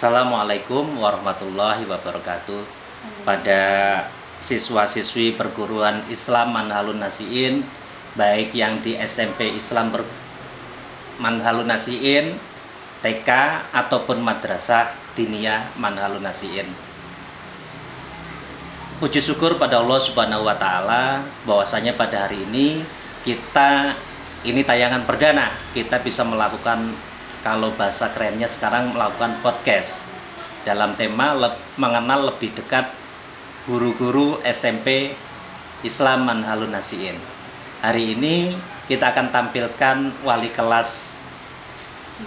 Assalamualaikum warahmatullahi wabarakatuh. Pada siswa-siswi perguruan Islam Manhalun Nasiin, baik yang di SMP Islam Manhalun Nasiin, TK ataupun Madrasah Diniyah Manhalun Nasiin. Puji syukur pada Allah Subhanahu wa taala bahwasanya pada hari ini ini tayangan perdana kita bisa melakukan, kalau bahasa kerennya sekarang, melakukan podcast dalam tema mengenal lebih dekat guru-guru SMP Islam Manhalun Nasiin. Hari ini kita akan tampilkan wali kelas 9.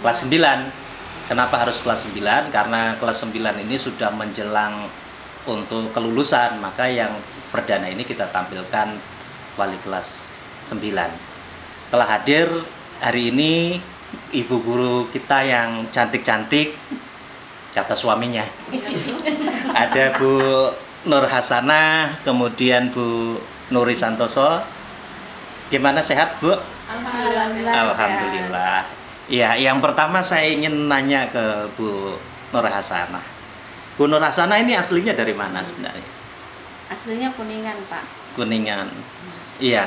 Kenapa harus kelas 9? Karena kelas 9 ini sudah menjelang untuk kelulusan, maka yang perdana ini kita tampilkan wali kelas 9. Telah hadir hari ini ibu guru kita yang cantik-cantik, kata suaminya. Ada Bu Nur Hasanah, kemudian Bu Nuri Santoso. Gimana, sehat, Bu? Alhamdulillah. Ya, yang pertama saya ingin nanya ke Bu Nur Hasanah. Bu Nur Hasanah ini aslinya dari mana sebenarnya? Aslinya Kuningan, Pak. Kuningan. Iya.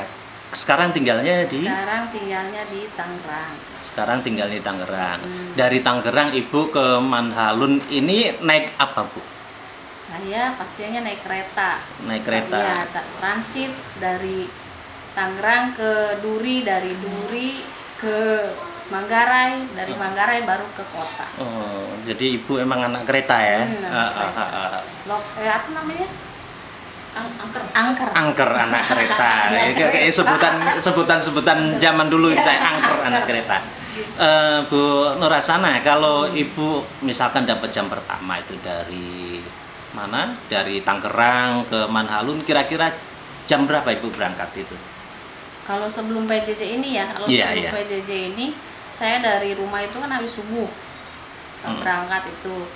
Sekarang tinggalnya di? Sekarang tinggalnya di Tangerang. Sekarang tinggal di Tangerang. Dari Tangerang Ibu ke Manhalun ini naik apa, Bu? Saya pastinya naik kereta. Naik kereta. Iya, transit dari Tangerang ke Duri, dari Duri ke Manggarai, dari Manggarai baru ke kota. Oh, jadi Ibu emang anak kereta ya? Apa namanya? Angker. Angker anak kereta. Kayak sebutan zaman dulu kita angker anak kereta. Bu Nur Hasanah, kalau Ibu misalkan dapat jam pertama itu dari mana? Dari Tangerang ke Manhalun, kira-kira jam berapa Ibu berangkat itu? Kalau sebelum PJJ ini ya, PJJ ini saya dari rumah itu kan habis subuh berangkat itu.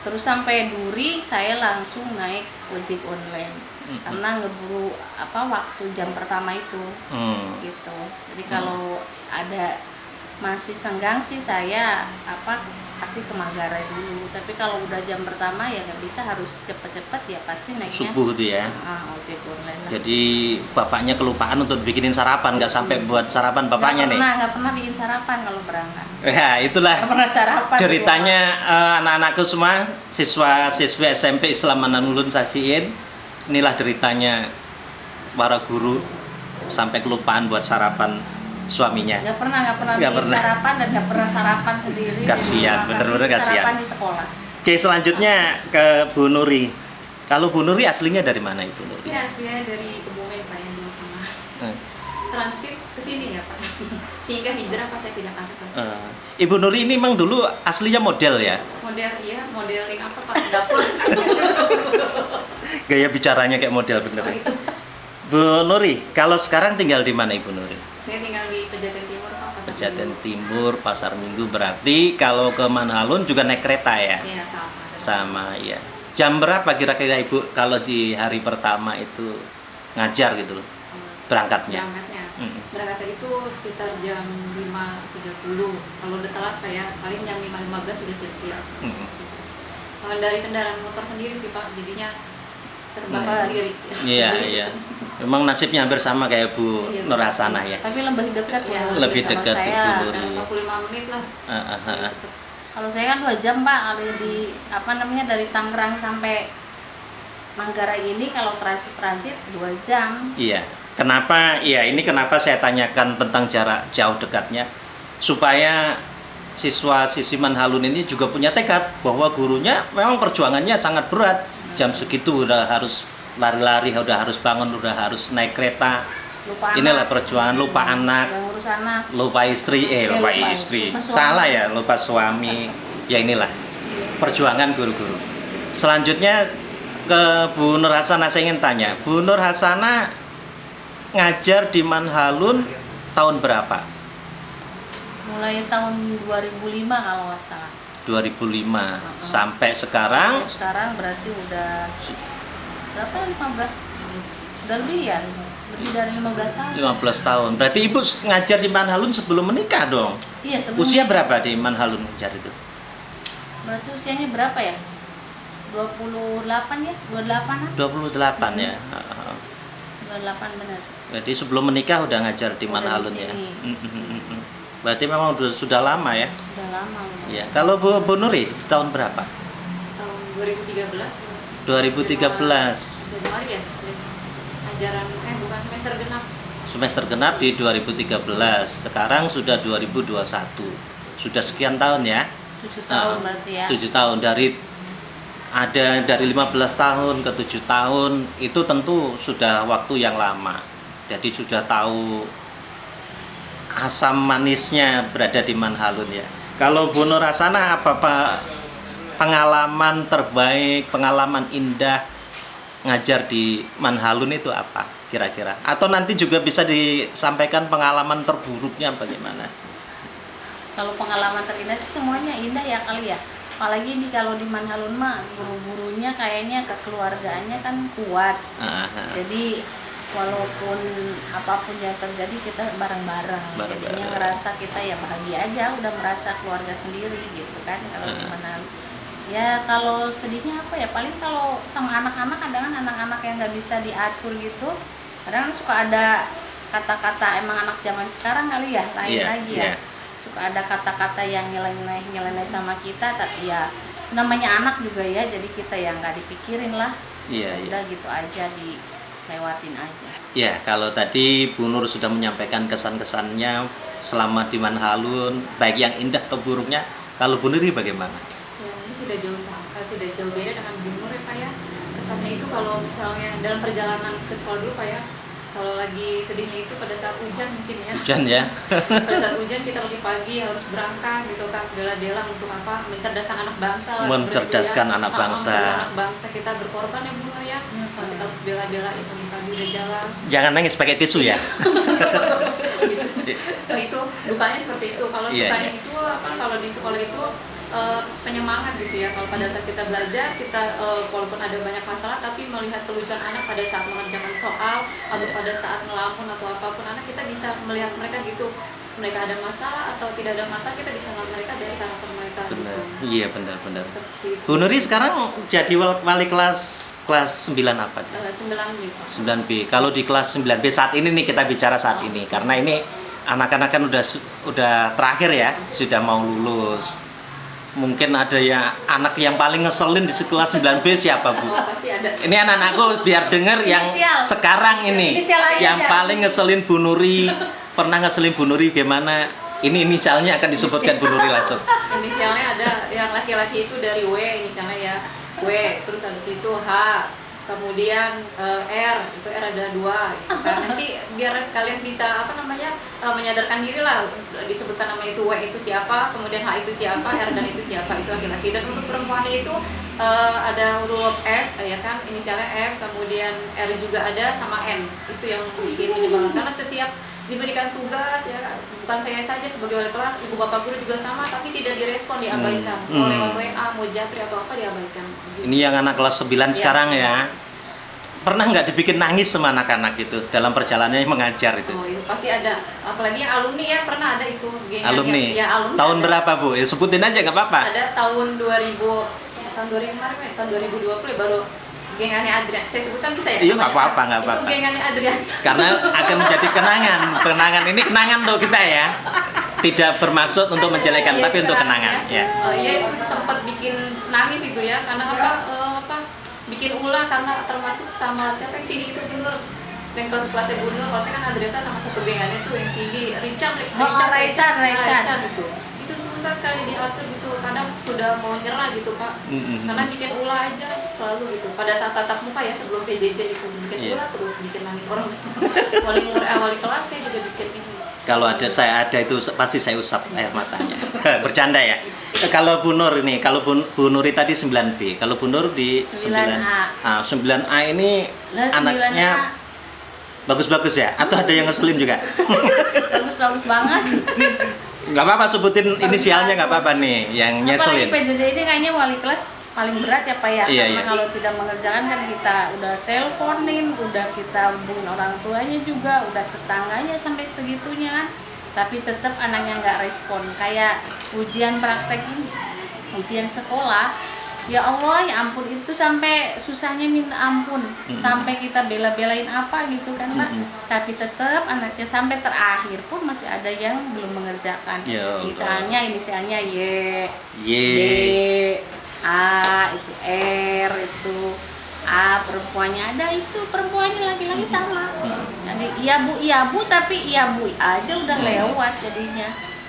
Terus sampai Duri saya langsung naik ojek online karena ngeburu waktu jam pertama itu gitu. Jadi kalau ada masih senggang sih saya kasih ke Manggarai dulu. Tapi kalau udah jam pertama ya nggak bisa, harus cepet-cepet ya pasti naiknya subuh tuh ya. Ojek online lah. Jadi bapaknya kelupaan untuk bikinin sarapan, nggak sampai buat sarapan bapaknya nggak pernah bikin sarapan kalau berangkat. Ya itulah ceritanya anak-anakku semua, siswa-siswi SMP Islam Manhalun Nasiin. Inilah deritanya para guru sampai kelupaan buat sarapan suaminya. Nggak pernah bikin sarapan dan nggak pernah sarapan sendiri. Kasihan, bener-bener kasihan. Sarapan di sekolah. Oke, selanjutnya ke Bu Nuri. Kalau Bu Nuri aslinya dari mana itu, Nuri? Saya aslinya dari Kebumen, Pak, yang Jawa Tengah. Transit ke sini ya, Pak. Sehingga hijrah pas saya ke Jakarta. Ibu Nuri ini memang dulu aslinya model ya? Modeling apa, Pak? Dapur. Gaya bicaranya kayak model bener. Oh, itu. Bu Nuri, kalau sekarang tinggal di mana Ibu Nuri? Saya tinggal di Pejaten Timur, Pak. Pejaten Timur, Pasar Minggu. Berarti kalau ke Manhalun juga naik kereta ya? Iya, sama. Sama, ya. Jam berapa kira-kira Ibu kalau di hari pertama itu ngajar gitu loh? Berangkatnya? Berangkatnya itu sekitar jam 5.30. Kalau udah telat kayak paling jam 5.15 udah siap-siap. Mengendari kendaraan motor sendiri sih, Pak. Jadinya serba sendiri. Iya. Memang nasibnya hampir sama kayak Bu Nur Hasanah ya. Tapi lebih dekat ya. Lebih dekat Ibu Nuri. 45 menit lah. Kalau saya kan 2 jam, Pak. Kalau di dari Tangerang sampai Manggarai ini kalau transit 2 jam. Iya. Kenapa? Iya, ini kenapa saya tanyakan tentang jarak jauh dekatnya, supaya siswa-siswi Manhalun ini juga punya tekad bahwa gurunya memang perjuangannya sangat berat. Jam segitu udah harus lari-lari, udah harus bangun, udah harus naik kereta. Inilah perjuangan, lupa anak, lupa istri, lupa istri. Salah ya, lupa suami. Ya inilah perjuangan guru-guru. Selanjutnya ke Bu Nur Hasanah, saya ingin tanya, Bu Nur Hasanah ngajar di Manhalun tahun berapa? Mulai tahun 2005 kalau nggak salah. 2005 sampai sekarang? Sekarang berarti udah berapa? 15? Udah lebih ya? Lebih dari 15 tahun. 15 tahun. Berarti Ibu ngajar di Manhalun sebelum menikah dong? Iya, sebelum. Usia berapa di Manhalun ngajar itu? Berarti usianya berapa ya? 28 ya? 28-an? 28 ya. 28 benar. Berarti sebelum menikah udah ngajar di Manhalun ya. Berarti memang sudah lama ya. Udah lama. Ya. Kalau Bu Nuri tahun berapa? Tahun 2013. 2013. Januari ya. Ajaran bukan semester genap. Semester genap di 2013. Sekarang sudah 2021. Sudah sekian tahun ya. 7 tahun berarti ya. 7 tahun dari 15 tahun ke 7 tahun itu tentu sudah waktu yang lama. Jadi sudah tahu asam manisnya berada di Manhalun ya. Kalau Bu Nur Hasanah apa pengalaman terbaik, pengalaman indah ngajar di Manhalun itu apa kira-kira? Atau nanti juga bisa disampaikan pengalaman terburuknya bagaimana? Kalau pengalaman terindah sih semuanya indah ya kali ya. Apalagi kalau di Manhalun mah guru-gurunya kayaknya kekeluargaannya kan kuat. Jadi walaupun apapun yang terjadi kita bareng-bareng. Jadinya ngerasa kita ya bahagia aja, udah merasa keluarga sendiri gitu kan kalau di Manhalun. Ya kalau sedihnya apa ya, paling kalau sama anak-anak kadang anak-anak yang nggak bisa diatur gitu, kadang suka ada kata-kata, emang anak zaman sekarang kali ya lain lagi ya. Suka ada kata-kata yang nyeleneh sama kita, tapi ya namanya anak juga ya, jadi kita yang nggak dipikirin lah. Udah gitu aja, dilewatin aja. Ya, kalau tadi Bu Nur sudah menyampaikan kesan-kesannya selama di Manhalun, baik yang indah atau buruknya. Kalau Bu Nuri bagaimana? Ya, ini tidak jauh beda dengan Bu Nur ya Pak ya. Kesannya itu kalau misalnya dalam perjalanan ke sekolah dulu Pak ya, kalau lagi sedihnya itu pada saat hujan mungkin ya. Hujan ya. Pada saat hujan kita pagi-pagi harus berangkat gitu kan, bela-bela untuk apa? Mencerdaskan anak bangsa. Mencerdaskan anak bangsa. Anak bangsa kita berkorban ya Bu Nur ya. Kita harus bela-bela itu pagi udah jalan. Jangan nangis pakai tisu ya. Gitu. Nah, itu dukanya seperti itu. Kalau sukanya itu apa? Kalau di sekolah itu penyemangat gitu ya. Kalau pada saat kita belajar, kita walaupun ada banyak masalah, tapi melihat kelucuan anak pada saat mengerjakan soal atau pada saat ngelamun atau apapun, anak kita bisa melihat mereka gitu. Mereka ada masalah atau tidak ada masalah, kita bisa melihat mereka dari karakter mereka. Benar. Gitu. Iya benar. Bu Nuri sekarang jadi wali kelas 9 apa? 9B. 9B. Kalau di kelas 9B saat ini nih, kita bicara saat ini, karena ini anak-anak kan udah terakhir ya, sudah mau lulus. Mungkin ada ya anak yang paling ngeselin di kelas 9B siapa Bu? Pasti ada. Ini anak-anakku biar denger yang sekarang ini yang paling ngeselin Bu Nuri, pernah ngeselin Bu Nuri gimana? Ini inisialnya akan disebutkan Bu Nuri langsung. Inisialnya ada yang laki-laki itu dari W inisialnya ya. W, terus habis itu H, kemudian R, itu R ada 2 gitu kan. Nanti biar kalian bisa menyadarkan diri lah, disebutkan nama itu W itu siapa, kemudian H itu siapa, R dan itu siapa, itu laki-laki. Dan untuk perempuan itu ada huruf F ya kan, inisialnya F, kemudian R juga ada sama N. Itu yang bikin menyebalkan, karena setiap diberikan tugas ya, bukan saya saja sebagai wali kelas, ibu bapak guru juga sama, tapi tidak direspon, diabaikan. Mau lewat WA, mau japri atau apa diabaikan. Ini yang anak kelas 9 sekarang ya. Pernah nggak dibikin nangis sama anak-anak itu dalam perjalanannya mengajar itu? Oh, itu pasti ada. Apalagi yang alumni ya, pernah ada itu. Alumni? Ya, alumni. Tahun ada. berapa Bu? Ya, sebutin aja nggak apa-apa. Ada tahun 2000 kemarin ya, tahun 2020 ya, baru gengannya Adrian. Saya sebutkan bisa ya? Iya, nggak apa-apa. Itu gengannya Adrian. Karena akan menjadi kenangan. Kenangan ini kenangan tuh kita ya. Tidak bermaksud untuk menjelekan, tapi untuk kenangan. Ya. Oh iya, itu sempat bikin nangis itu ya, karena bikin ulah, karena termasuk sama siapa yang tinggi itu bener. Yang kelasnya Bunur, kalau saya kan Adriana sama satu gengannya tuh yang tinggi, Richard itu. Itu susah sekali diatur gitu, kadang sudah mau nyerah gitu Pak, karena bikin ulah aja selalu gitu. Pada saat tatap muka ya, sebelum PJJ itu bikin ulah terus, bikin nangis orang. wali kelas saya juga bikin ini. Kalau saya ada itu pasti saya usap air matanya. Bercanda ya. Kalau Bu Nur ini, kalau Bu Nuri tadi 9B, kalau Bu Nur di 9A. 9A ini anaknya bagus-bagus ya? Atau ada yang ngeselin juga? Bagus-bagus banget. Nggak apa-apa, sebutin inisialnya nggak apa-apa nih, yang nyeselin. Apalagi PJJ ini kayaknya wali kelas paling berat ya Pak ya, karena kalau tidak mengerjakan kan kita udah teleponin, udah kita hubungin orang tuanya juga, udah tetangganya sampai segitunya kan, tapi tetap anaknya nggak respon, kayak ujian praktek ini. ujian sekolah, ya Allah ya ampun, itu sampai susahnya minta ampun, sampai kita bela-belain apa gitu kan Pak, tapi tetap anaknya sampai terakhir pun masih ada yang belum mengerjakan. Ya, misalnya inisialnya Y, D, A, itu R, itu A, perempuannya ada, itu perempuannya laki-laki sama. Jadi iya bu tapi iya bu aja udah lewat jadinya.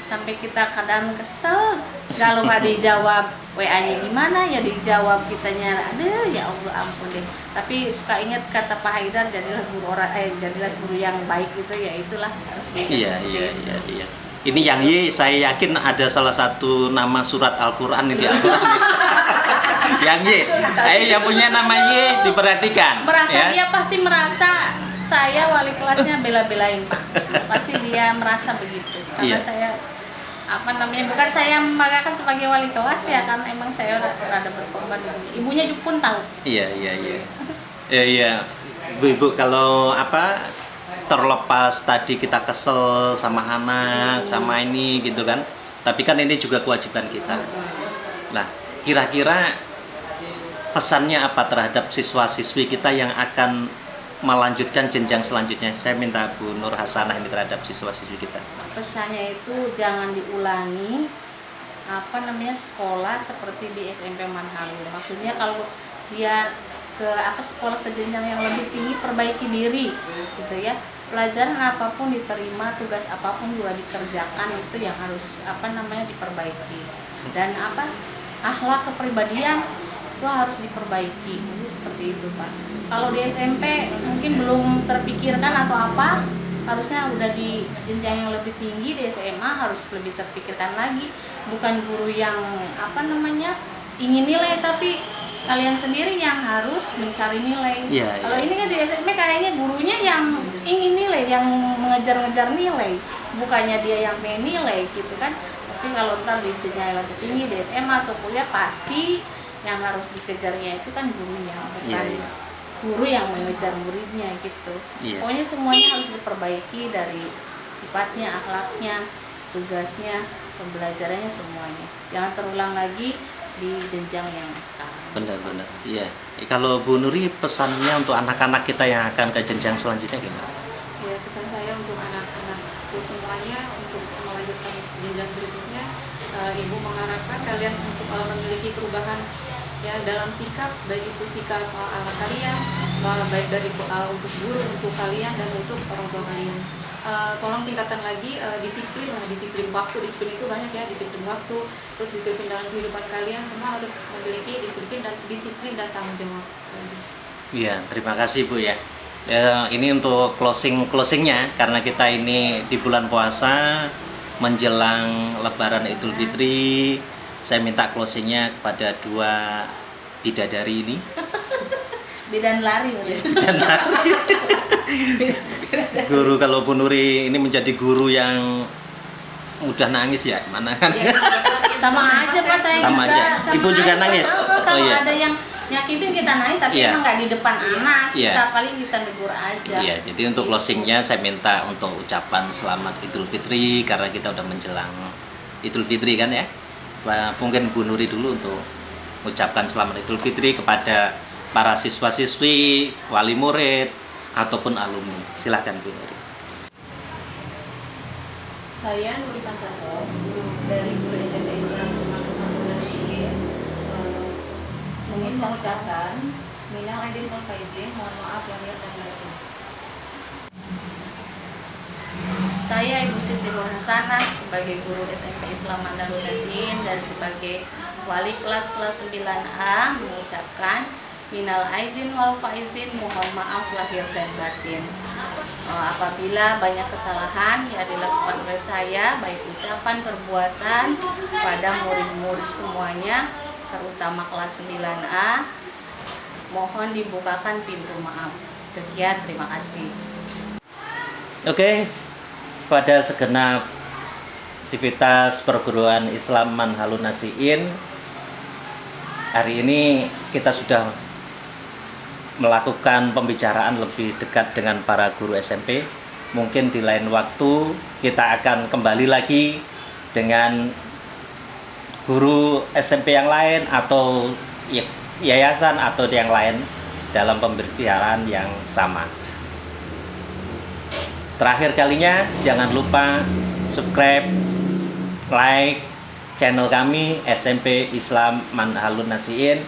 Sampai kita kadang kesel kalau nggak dijawab WA-nya gimana, ya dijawab kitanya, aduh ya Allah ampun deh. Tapi suka ingat kata Pak Haidar, jadilah guru yang baik gitu, ya itulah harus iya. Ini yang Y, saya yakin ada salah satu nama surat Al-Quran di Al-Quran. Yang Y, yang punya nama Y diperhatikan. Dia pasti merasa saya wali kelasnya bela-belain Pak. Pasti dia merasa begitu. Karena saya bukan saya membanggakan sebagai wali kelas ya, kan emang saya rada berkorban. Ibunya juga pun tahu. Iya. Bu, kalau terlepas tadi kita kesel sama anak, sama ini gitu kan, tapi kan ini juga kewajiban kita. Nah, kira-kira pesannya apa terhadap siswa-siswi kita yang akan melanjutkan jenjang selanjutnya? Saya minta Bu Nur Hasanah ini terhadap siswa-siswi kita. Pesannya itu jangan diulangi sekolah seperti di SMP Manhalun. Maksudnya kalau dia ke sekolah ke jenjang yang lebih tinggi, perbaiki diri gitu ya. Pelajaran apapun diterima, tugas apapun juga dikerjakan, itu yang harus diperbaiki. Dan akhlak kepribadian itu harus diperbaiki. Jadi seperti itu Pak. Kalau di SMP mungkin belum terpikirkan atau apa, harusnya udah di jenjang yang lebih tinggi di SMA harus lebih terpikirkan lagi. Bukan guru yang ingin nilai, tapi kalian sendiri yang harus mencari nilai. Kalau ini kan di SMP kayaknya gurunya yang ingin nilai, yang mengejar-ngejar nilai, bukannya dia yang pengen nilai gitu kan. Tapi kalau ntar di jenjang yang lebih tinggi di SMA atau kuliah, pasti yang harus dikejarnya itu kan gurunya, bukan guru yang mengejar muridnya gitu. Pokoknya semuanya harus diperbaiki, dari sifatnya, akhlaknya, tugasnya, pembelajarannya, semuanya. Jangan terulang lagi di jenjang yang sekarang. Benar-benar. Iya. Kalau Bu Nuri, pesannya untuk anak-anak kita yang akan ke jenjang selanjutnya gimana? Ya, pesan saya untuk anak-anakku semuanya untuk melanjutkan jenjang berikutnya, Ibu mengharapkan kalian untuk memiliki perubahan ya dalam sikap, baik itu sikap anak kalian, baik dari untuk guru, untuk kalian, dan untuk orang tua kalian. Tolong tingkatkan lagi disiplin waktu. Disiplin itu banyak ya, disiplin waktu, terus disiplin dalam kehidupan kalian, semua harus memiliki disiplin dan tanggung jawab. Iya, terima kasih Bu ya. Ini untuk closingnya, karena kita ini di bulan puasa menjelang Lebaran Idul Fitri. Saya minta closingnya kepada dua bidadari ini. Bidan lari. Guru, kalau Bu Nuri ini menjadi guru yang mudah nangis ya, mana kan? Ya, sama aja Pak, saya sama juga. Aja. Ibu juga nangis. Kalau ada yang nyakitin kita nangis, tapi emang nggak di depan anak. Kita paling kita negur aja. Iya, jadi untuk closingnya saya minta untuk ucapan selamat Idul Fitri, karena kita udah menjelang Idul Fitri kan ya. Mungkin Bu Nuri dulu untuk ucapkan selamat Idul Fitri kepada para siswa-siswi, wali murid, ataupun alumni. Silahkan Bu Nuri. Saya Nuri Santoso, guru SMP Islam Manhalun Nasihin, ingin mengucapkan minal aidin wal faizin, mohon maaf lahir dan batin. Saya Ibu Siti Nur Hasanah sebagai guru SMP Islam Manhalun Nasihin dan sebagai wali kelas 9A mengucapkan minal aidin wal faizin, mohon maaf lahir dan batin. Apabila banyak kesalahan yang dilakukan oleh saya, baik ucapan, perbuatan, pada murid-murid semuanya, terutama kelas 9A, mohon dibukakan pintu maaf. Sekian, terima kasih. Oke, pada segenap sivitas perguruan Islam Manhalun Nasihin, hari ini kita sudah melakukan pembicaraan lebih dekat dengan para guru SMP. Mungkin di lain waktu kita akan kembali lagi dengan guru SMP yang lain atau yayasan atau yang lain dalam pembelajaran yang sama. Terakhir kalinya, jangan lupa subscribe, like channel kami SMP Islam Manhalun Nasiin.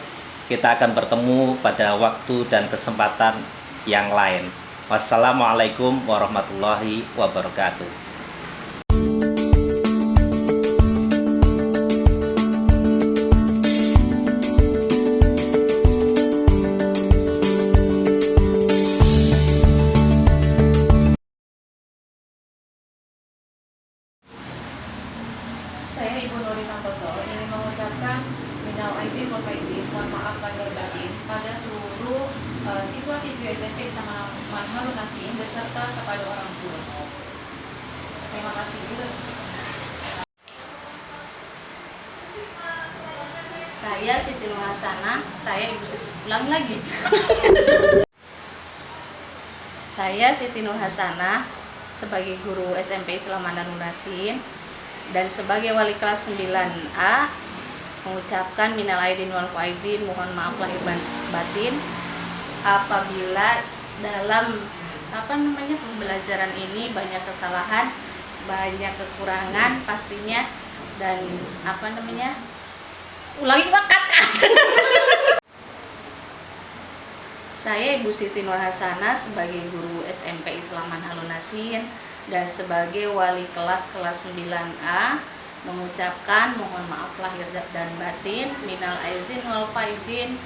Kita akan bertemu pada waktu dan kesempatan yang lain. Wassalamualaikum warahmatullahi wabarakatuh. Saya Ibu Nuri Santoso ingin mengucapkan minal aidin wal faizin, mohon maaf lahir batin pada seluruh siswa-siswi SMP Islam Manhalun Nasiin beserta kepada orang tua. Terima kasih. Saya Siti Nur Hasanah, saya Ibu Siti, ulang lagi. Saya Siti Nur Hasanah sebagai guru SMP Islam Manhalun Nasiin dan sebagai wali kelas 9A mengucapkan minal aidin wal faizin, mohon maaf lahir batin apabila dalam pembelajaran ini banyak kesalahan, banyak kekurangan pastinya, dan ulangi wakat. Saya Ibu Siti Nur Hasanah sebagai guru SMP Islam Manhalun Nasiin dan sebagai wali kelas 9A mengucapkan mohon maaf lahir dan batin, minal aizin wal faizin,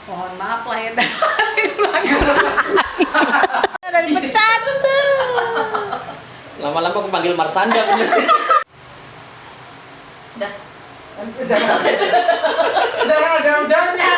mohon maaf lahir dan batin. Udah dipecat tuh. Lama-lama aku panggil Marsanda. Udah. Jangan ada udahnya.